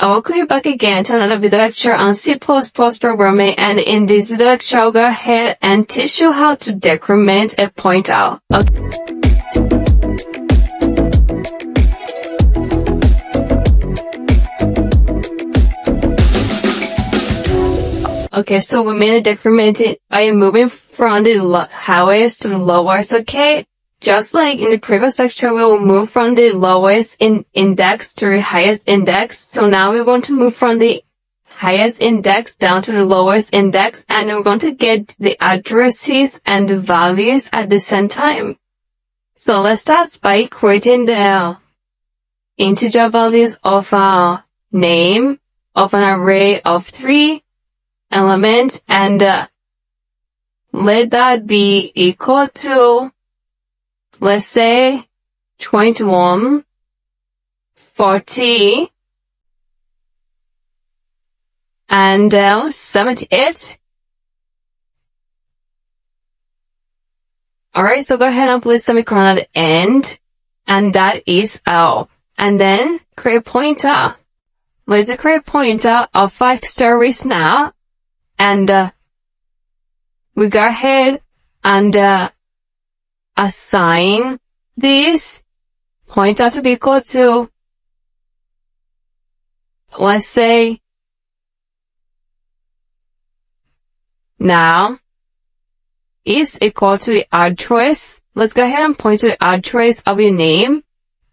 I welcome you back again to another video lecture on C++ programming, and in this video lecture I'll go ahead and teach you how to decrement a pointer. Okay, so we made a decrement. I am moving from the highest to the lowest, okay? Just like in the previous lecture, we will move from the lowest index to the highest index. So now we're going to move from the highest index down to the lowest index, and we're going to get the addresses and the values at the same time. So let's start by creating the integer values of our name of an array of 3 elements, and let that be equal to, let's say, 21, 40, and 78. Alright, so go ahead and place semicolon at the end, and that is L. And then create a pointer. Let's create a pointer of 5 stories now, and we go ahead and assign this pointer to be equal to, let's say, now is equal to the address. Let's go ahead and point to the address of your name,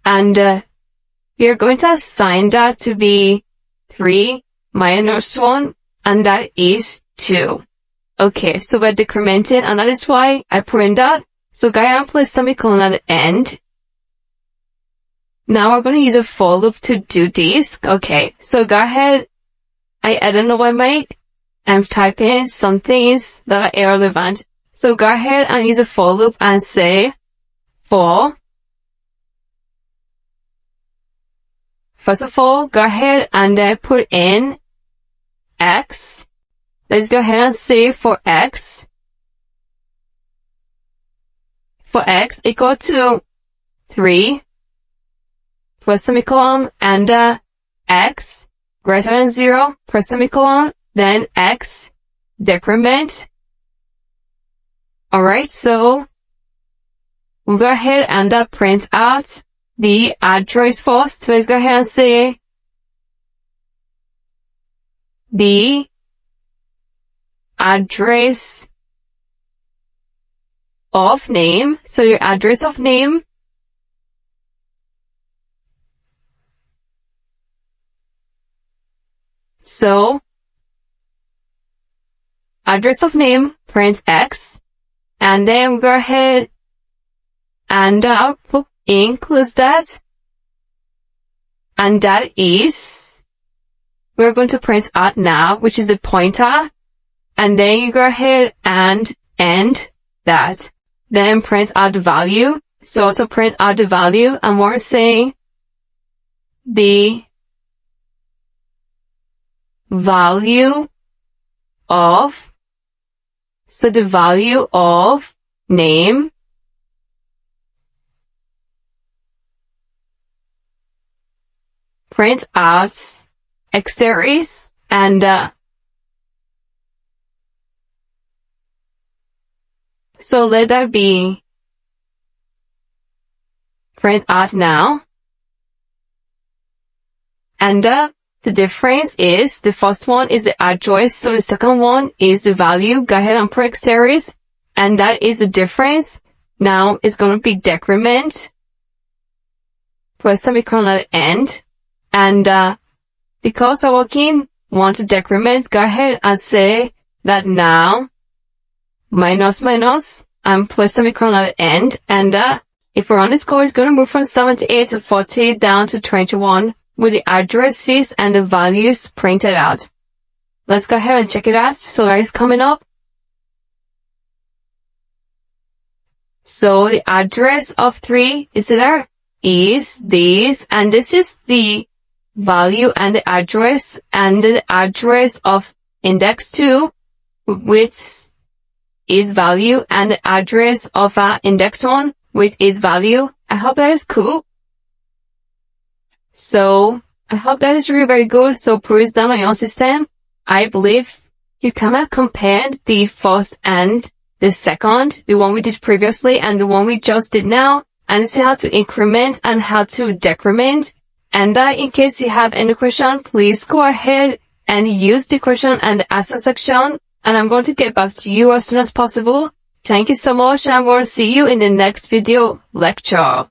and we're going to assign that to be 3 minus 1, and that is 2. Okay, so we're decrementing, and that is why I print that. So go ahead and place semicolon at the end. Now we're going to use a for loop to do this. Okay, so go ahead. I don't know what I'm typing some things that are irrelevant. So go ahead and use a for loop and say for. First of all, go ahead and put in x. Let's go ahead and say for x. For x equal to 3, press semicolon, and x greater than 0, press semicolon, then x decrement. Alright, so we'll go ahead and print out the address first. So let's go ahead and say the address of name. So your address of name, so address of name, print x, and then we go ahead and output includes that, and that is, we're going to print out now, which is the pointer, and then you go ahead and end that. Then print out the value. So to print out the value, and we're saying the value of, so the value of name print out x series, and so let that be print out now. And the difference is, the first one is the address, so the second one is the value. Go ahead and print series, and that is the difference. Now it's going to be decrement. Press semicolon at the end, and because I want to decrement, go ahead and say that now minus minus, and plus semicolon at the end, and if we're on the score, it's going to move from 78 to 40 down to 21 with the addresses and the values printed out. Let's go ahead and check it out. So that is coming up. So the address of 3 is there, is this, and this is the value and the address, and the address of index 2, which is value, and the address of index 1 with its value. I hope that is cool. So I hope that is really very good. So please down on your system. I believe you kind of compared the first and the second, the one we did previously and the one we just did now, and see how to increment and how to decrement. And in case you have any question, please go ahead and use the question and answer section, and I'm going to get back to you as soon as possible. Thank you so much, and I will see you in the next video lecture.